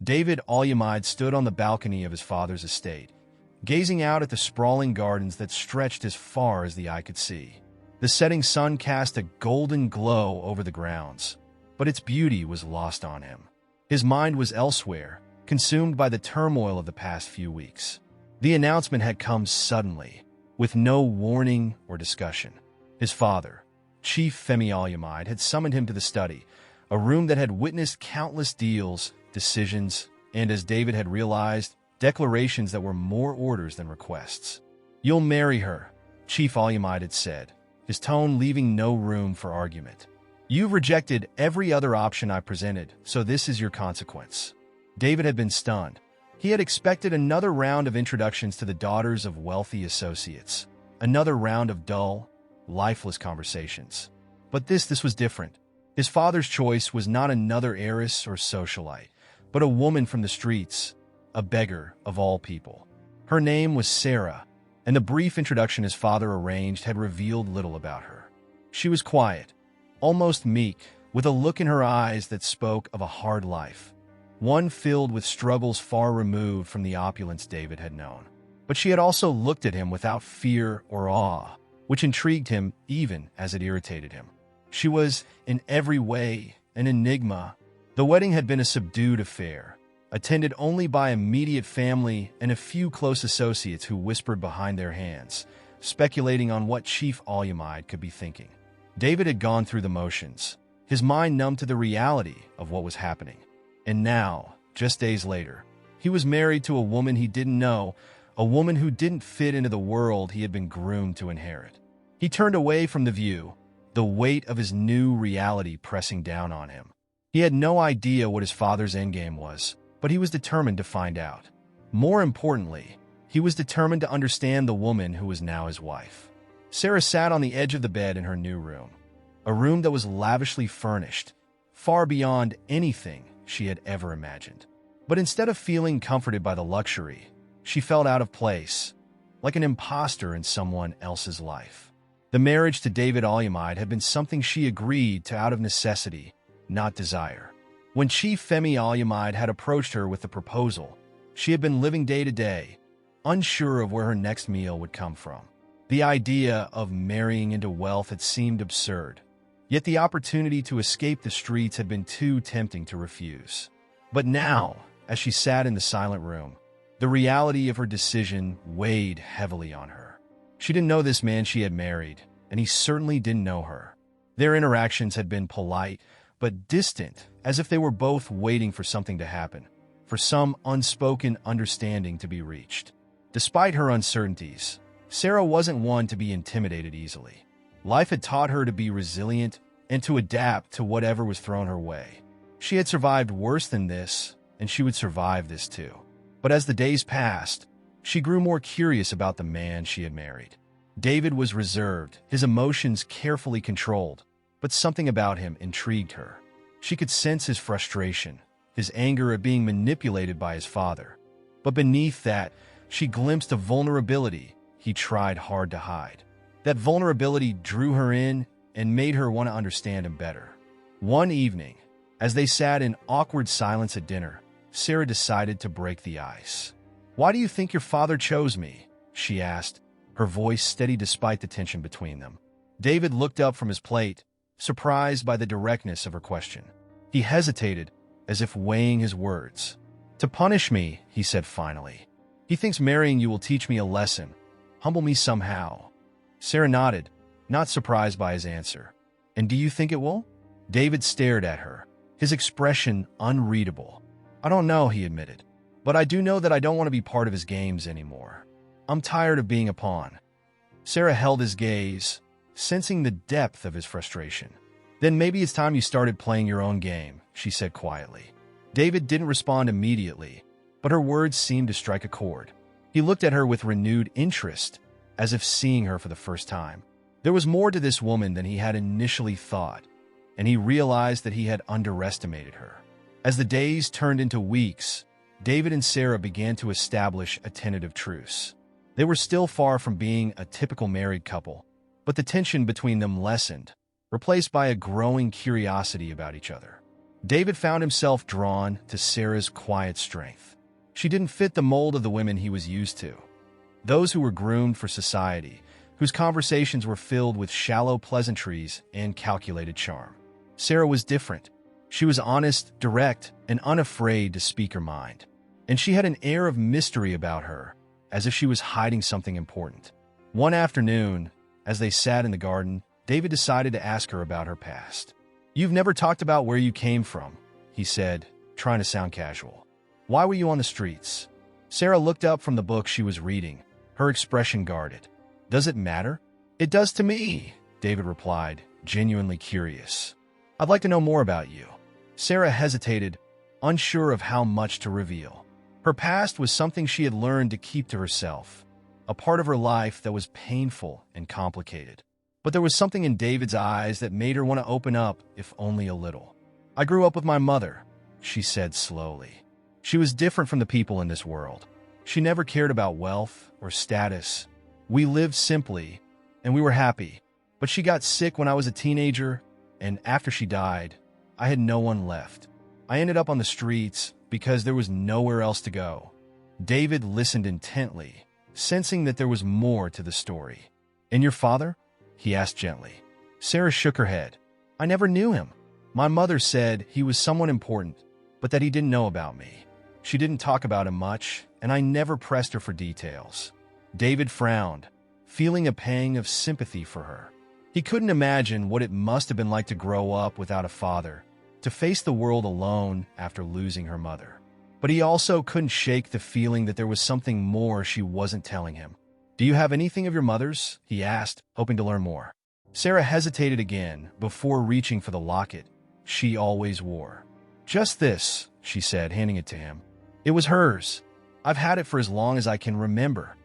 David Al-Yamid stood on the balcony of his father's estate, gazing out at the sprawling gardens that stretched as far as the eye could see. The setting sun cast a golden glow over the grounds, but its beauty was lost on him. His mind was elsewhere, consumed by the turmoil of the past few weeks. The announcement had come suddenly, with no warning or discussion. His father, Chief Femi Al-Yamid, had summoned him to the study, a room that had witnessed countless deals, decisions, and, as David had realized, declarations that were more orders than requests. "You'll marry her," Chief Al-Yamid had said, his tone leaving no room for argument. "You've rejected every other option I presented, so this is your consequence." David had been stunned. He had expected another round of introductions to the daughters of wealthy associates, another round of dull, lifeless conversations. But this was different. His father's choice was not another heiress or socialite, but a woman from the streets, a beggar of all people. Her name was Sarah, and the brief introduction his father arranged had revealed little about her. She was quiet, almost meek, with a look in her eyes that spoke of a hard life, one filled with struggles far removed from the opulence David had known. But she had also looked at him without fear or awe, which intrigued him even as it irritated him. She was, in every way, an enigma. The wedding had been a subdued affair, attended only by immediate family and a few close associates who whispered behind their hands, speculating on what Chief Al-Yamid could be thinking. David had gone through the motions, his mind numb to the reality of what was happening. And now, just days later, he was married to a woman he didn't know, a woman who didn't fit into the world he had been groomed to inherit. He turned away from the view, the weight of his new reality pressing down on him. He had no idea what his father's endgame was, but he was determined to find out. More importantly, he was determined to understand the woman who was now his wife. Sarah sat on the edge of the bed in her new room, a room that was lavishly furnished, far beyond anything she had ever imagined. But instead of feeling comforted by the luxury, she felt out of place, like an imposter in someone else's life. The marriage to David Al-Yamid had been something she agreed to out of necessity, not desire. When Chief Femi Al-Yamid had approached her with the proposal, she had been living day to day, unsure of where her next meal would come from. The idea of marrying into wealth had seemed absurd, yet the opportunity to escape the streets had been too tempting to refuse. But now, as she sat in the silent room, the reality of her decision weighed heavily on her. She didn't know this man she had married, and he certainly didn't know her. Their interactions had been polite, but distant, as if they were both waiting for something to happen, for some unspoken understanding to be reached. Despite her uncertainties, Sarah wasn't one to be intimidated easily. Life had taught her to be resilient and to adapt to whatever was thrown her way. She had survived worse than this, and she would survive this too. But as the days passed, she grew more curious about the man she had married. David was reserved, his emotions carefully controlled, but something about him intrigued her. She could sense his frustration, his anger at being manipulated by his father. But beneath that, she glimpsed a vulnerability he tried hard to hide. That vulnerability drew her in and made her want to understand him better. One evening, as they sat in awkward silence at dinner, Sarah decided to break the ice. "Why do you think your father chose me?" she asked, her voice steady despite the tension between them. David looked up from his plate, surprised by the directness of her question. He hesitated, as if weighing his words. "To punish me," he said finally. "He thinks marrying you will teach me a lesson, humble me somehow." Sarah nodded, not surprised by his answer. "And do you think it will?" David stared at her, his expression unreadable. "I don't know," he admitted. "But I do know that I don't want to be part of his games anymore. I'm tired of being a pawn." Sarah held his gaze, sensing the depth of his frustration. "Then maybe it's time you started playing your own game," she said quietly. David didn't respond immediately, but her words seemed to strike a chord. He looked at her with renewed interest, as if seeing her for the first time. There was more to this woman than he had initially thought, and he realized that he had underestimated her. As the days turned into weeks, David and Sarah began to establish a tentative truce. They were still far from being a typical married couple, but the tension between them lessened, replaced by a growing curiosity about each other. David found himself drawn to Sarah's quiet strength. She didn't fit the mold of the women he was used to. Those who were groomed for society, whose conversations were filled with shallow pleasantries and calculated charm. Sarah was different. She was honest, direct, and unafraid to speak her mind. And she had an air of mystery about her, as if she was hiding something important. One afternoon, as they sat in the garden, David decided to ask her about her past. "You've never talked about where you came from," he said, trying to sound casual. "Why were you on the streets?" Sarah looked up from the book she was reading, her expression guarded. "Does it matter?" "It does to me," David replied, genuinely curious. "I'd like to know more about you." Sarah hesitated, unsure of how much to reveal. Her past was something she had learned to keep to herself, a part of her life that was painful and complicated. But there was something in David's eyes that made her want to open up, if only a little. "I grew up with my mother," she said slowly. "She was different from the people in this world. She never cared about wealth or status. We lived simply, and we were happy. But she got sick when I was a teenager, and after she died, I had no one left. I ended up on the streets because there was nowhere else to go." David listened intently, sensing that there was more to the story. "And your father?" he asked gently. Sarah shook her head. "I never knew him. My mother said he was someone important, but that he didn't know about me. She didn't talk about him much, and I never pressed her for details." David frowned, feeling a pang of sympathy for her. He couldn't imagine what it must have been like to grow up without a father, to face the world alone after losing her mother. But he also couldn't shake the feeling that there was something more she wasn't telling him. "Do you have anything of your mother's?" he asked, hoping to learn more. Sarah hesitated again before reaching for the locket she always wore. "Just this," she said, handing it to him. "It was hers. I've had it for as long as I can remember."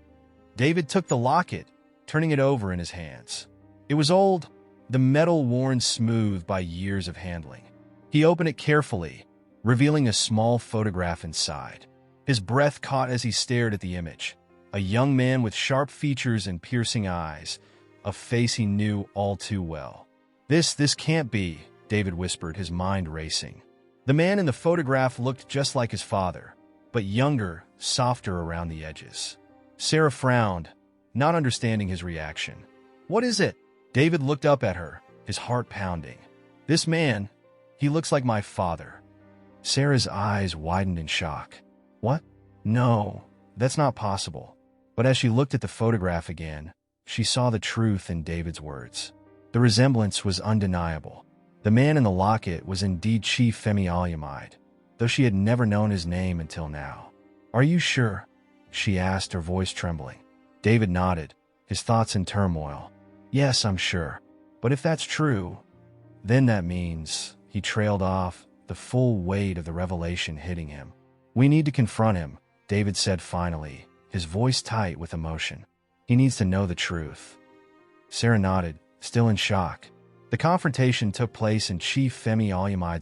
David took the locket, turning it over in his hands. It was old, the metal worn smooth by years of handling. He opened it carefully, revealing a small photograph inside. His breath caught as he stared at the image. A young man with sharp features and piercing eyes, a face he knew all too well. This can't be," David whispered, his mind racing. The man in the photograph looked just like his father, but younger, softer around the edges. Sarah frowned, not understanding his reaction. "What is it?" David looked up at her, his heart pounding. "This man, he looks like my father." Sarah's eyes widened in shock. "What? No, that's not possible." But as she looked at the photograph again, she saw the truth in David's words. The resemblance was undeniable. The man in the locket was indeed Chief Femi, though she had never known his name until now. "Are you sure?" she asked, her voice trembling. David nodded, his thoughts in turmoil. "Yes, I'm sure. But if that's true, then that means..." He trailed off, the full weight of the revelation hitting him. "We need to confront him," David said finally, his voice tight with emotion. "He needs to know the truth." Sarah nodded, still in shock. The confrontation took place in Chief Femi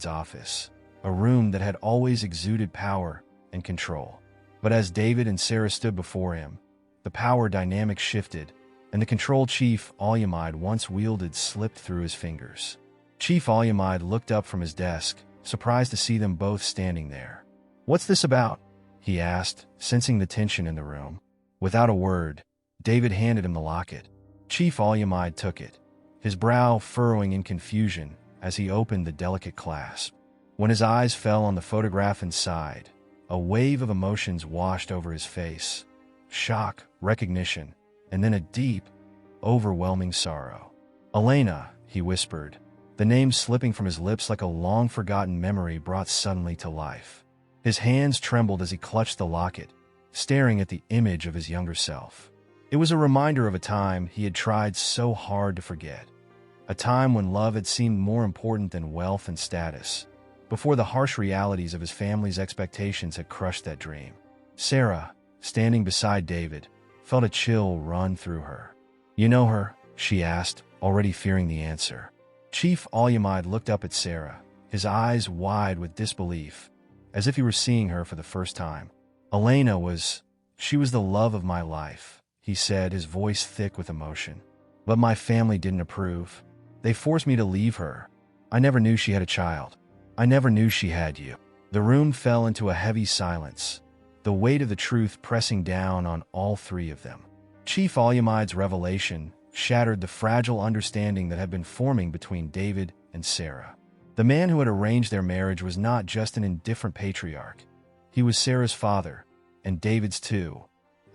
office, a room that had always exuded power and control. But as David and Sarah stood before him, the power dynamic shifted, and the control Chief once wielded slipped through his fingers. Chief looked up from his desk, surprised to see them both standing there. "What's this about?" he asked, sensing the tension in the room. Without a word, David handed him the locket. Chief took it, his brow furrowing in confusion as he opened the delicate clasp. When his eyes fell on the photograph inside, a wave of emotions washed over his face. Shock, recognition, and then a deep, overwhelming sorrow. "Elena," he whispered, the name slipping from his lips like a long-forgotten memory brought suddenly to life. His hands trembled as he clutched the locket, staring at the image of his younger self. It was a reminder of a time he had tried so hard to forget. A time when love had seemed more important than wealth and status, before the harsh realities of his family's expectations had crushed that dream. Sarah, standing beside David, felt a chill run through her. "You know her?" she asked, already fearing the answer. Chief looked up at Sarah, his eyes wide with disbelief, as if he were seeing her for the first time. She was the love of my life," he said, his voice thick with emotion. "But my family didn't approve. They forced me to leave her. I never knew she had a child. I never knew she had you." The room fell into a heavy silence, the weight of the truth pressing down on all three of them. Chief Olyamide's revelation shattered the fragile understanding that had been forming between David and Sarah. The man who had arranged their marriage was not just an indifferent patriarch. He was Sarah's father, and David's too,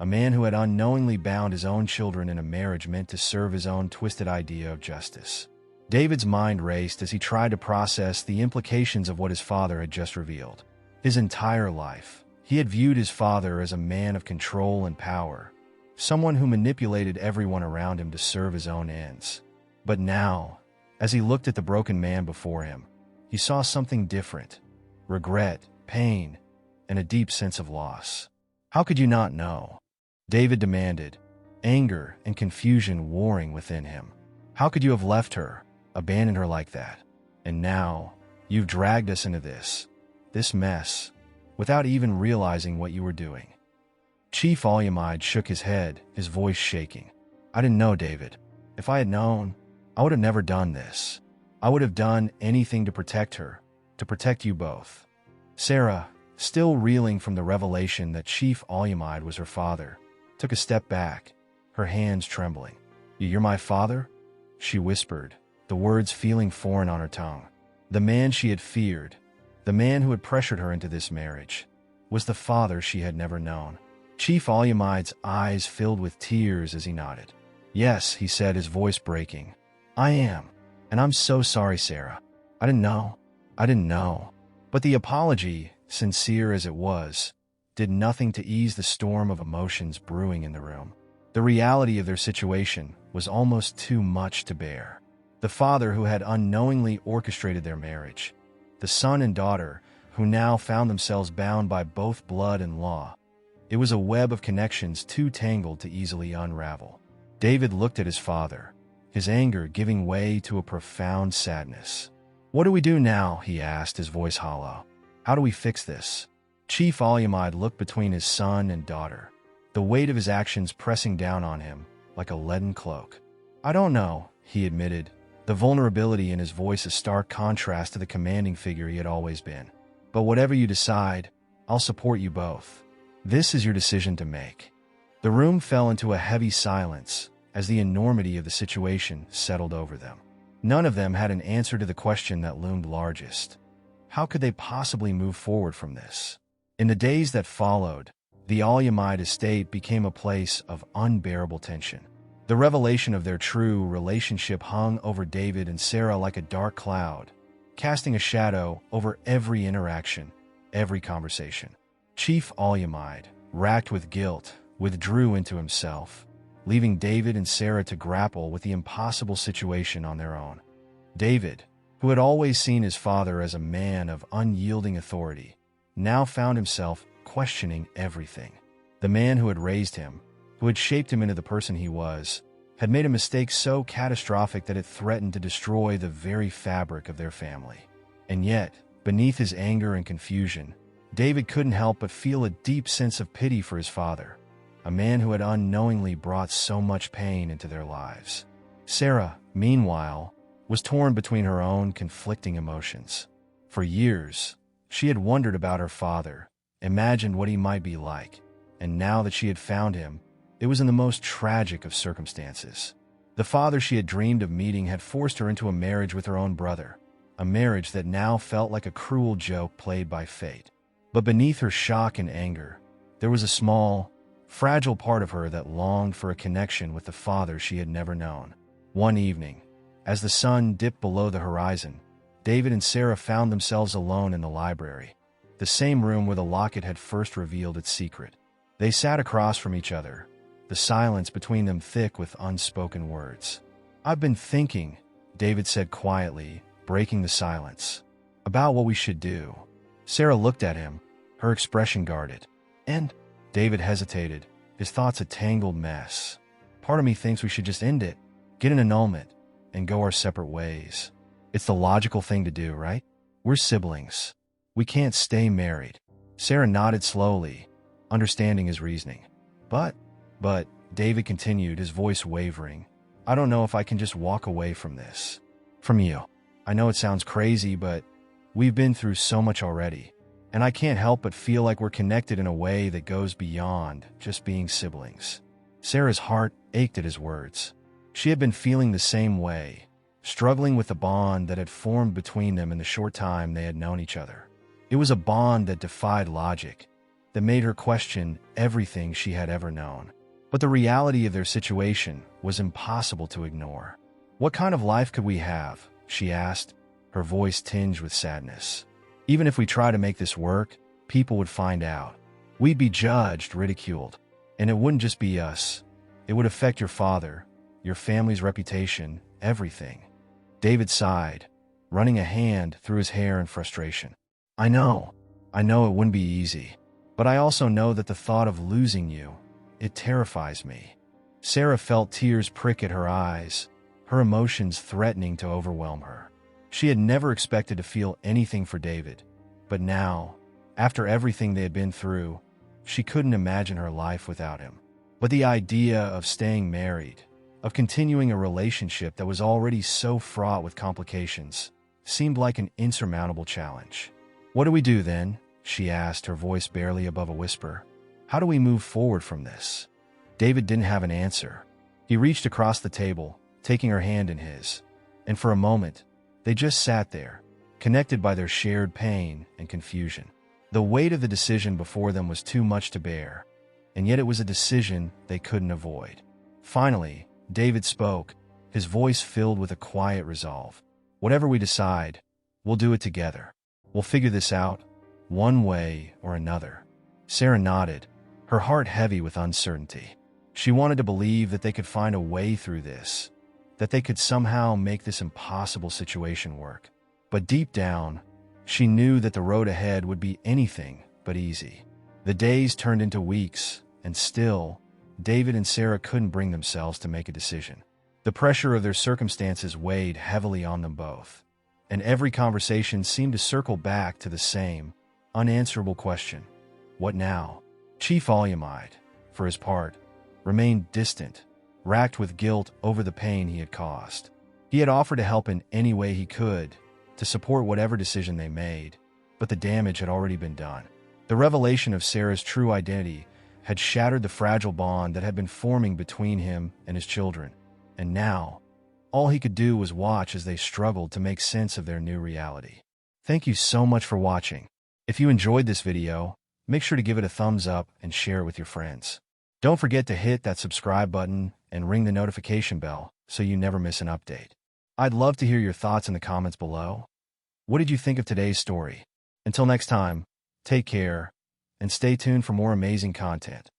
a man who had unknowingly bound his own children in a marriage meant to serve his own twisted idea of justice. David's mind raced as he tried to process the implications of what his father had just revealed. His entire life, he had viewed his father as a man of control and power, someone who manipulated everyone around him to serve his own ends. But now, as he looked at the broken man before him, he saw something different: regret, pain, and a deep sense of loss. "How could you not know?" David demanded, anger and confusion warring within him. "How could you have left her, abandoned her like that? And now, you've dragged us into this mess, without even realizing what you were doing." Chief Olyamide shook his head, his voice shaking. "I didn't know, David. If I had known, I would have never done this. I would have done anything to protect her, to protect you both." Sarah, still reeling from the revelation that Chief Olyamide was her father, took a step back, her hands trembling. "You're my father?" she whispered, the words feeling foreign on her tongue. The man she had feared, the man who had pressured her into this marriage, was the father she had never known. Chief Olyamide's eyes filled with tears as he nodded. "Yes," he said, his voice breaking. "I am. And I'm so sorry, Sarah. I didn't know. I didn't know." But the apology, sincere as it was, did nothing to ease the storm of emotions brewing in the room. The reality of their situation was almost too much to bear. The father who had unknowingly orchestrated their marriage, the son and daughter who now found themselves bound by both blood and law. It was a web of connections too tangled to easily unravel. David looked at his father, his anger giving way to a profound sadness. "What do we do now?" he asked, his voice hollow. "How do we fix this?" Chief Olyamide looked between his son and daughter, the weight of his actions pressing down on him like a leaden cloak. "I don't know," he admitted, the vulnerability in his voice a stark contrast to the commanding figure he had always been. "But whatever you decide, I'll support you both. This is your decision to make." The room fell into a heavy silence as the enormity of the situation settled over them. None of them had an answer to the question that loomed largest. How could they possibly move forward from this? In the days that followed, the Olyamide estate became a place of unbearable tension. The revelation of their true relationship hung over David and Sarah like a dark cloud, casting a shadow over every interaction, every conversation. Chief Olyamide, racked with guilt, withdrew into himself, leaving David and Sarah to grapple with the impossible situation on their own. David, who had always seen his father as a man of unyielding authority, now found himself questioning everything. The man who had raised him, who had shaped him into the person he was, had made a mistake so catastrophic that it threatened to destroy the very fabric of their family. And yet, beneath his anger and confusion, David couldn't help but feel a deep sense of pity for his father, a man who had unknowingly brought so much pain into their lives. Sarah, meanwhile, was torn between her own conflicting emotions. For years, she had wondered about her father, imagined what he might be like, and now that she had found him, it was in the most tragic of circumstances. The father she had dreamed of meeting had forced her into a marriage with her own brother, a marriage that now felt like a cruel joke played by fate. But beneath her shock and anger, there was a small, fragile part of her that longed for a connection with the father she had never known. One evening, as the sun dipped below the horizon, David and Sarah found themselves alone in the library, the same room where the locket had first revealed its secret. They sat across from each other, the silence between them thick with unspoken words. "I've been thinking," David said quietly, breaking the silence, "about what we should do." Sarah looked at him, her expression guarded. "And?" David hesitated, his thoughts a tangled mess. "Part of me thinks we should just end it, get an annulment, and go our separate ways. It's the logical thing to do, right? We're siblings. We can't stay married." Sarah nodded slowly, understanding his reasoning. But, David continued, his voice wavering, "I don't know if I can just walk away from this. From you. I know it sounds crazy, but We've been through so much already, and I can't help but feel like we're connected in a way that goes beyond just being siblings." Sarah's heart ached at his words. She had been feeling the same way, struggling with the bond that had formed between them in the short time they had known each other. It was a bond that defied logic, that made her question everything she had ever known. But the reality of their situation was impossible to ignore. "What kind of life could we have?" she asked, her voice tinged with sadness. "Even if we try to make this work, people would find out. We'd be judged, ridiculed. And it wouldn't just be us. It would affect your father, your family's reputation, everything." David sighed, running a hand through his hair in frustration. I know it wouldn't be easy. But I also know that the thought of losing you, it terrifies me." Sarah felt tears prick at her eyes, her emotions threatening to overwhelm her. She had never expected to feel anything for David, but now, after everything they had been through, she couldn't imagine her life without him. But the idea of staying married, of continuing a relationship that was already so fraught with complications, seemed like an insurmountable challenge. "What do we do then?" she asked, her voice barely above a whisper. "How do we move forward from this?" David didn't have an answer. He reached across the table, taking her hand in his, and for a moment, they just sat there, connected by their shared pain and confusion. The weight of the decision before them was too much to bear, and yet it was a decision they couldn't avoid. Finally, David spoke, his voice filled with a quiet resolve. "Whatever we decide, we'll do it together. We'll figure this out, one way or another." Sarah nodded, her heart heavy with uncertainty. She wanted to believe that they could find a way through this, that they could somehow make this impossible situation work. But deep down, she knew that the road ahead would be anything but easy. The days turned into weeks, and still, David and Sarah couldn't bring themselves to make a decision. The pressure of their circumstances weighed heavily on them both, and every conversation seemed to circle back to the same, unanswerable question: what now? Chief Olyamide, for his part, remained distant, racked with guilt over the pain he had caused. He had offered to help in any way he could, to support whatever decision they made, but the damage had already been done. The revelation of Sarah's true identity had shattered the fragile bond that had been forming between him and his children, and now, all he could do was watch as they struggled to make sense of their new reality. Thank you so much for watching. If you enjoyed this video, make sure to give it a thumbs up and share it with your friends. Don't forget to hit that subscribe button and ring the notification bell so you never miss an update. I'd love to hear your thoughts in the comments below. What did you think of today's story? Until next time, take care, and stay tuned for more amazing content.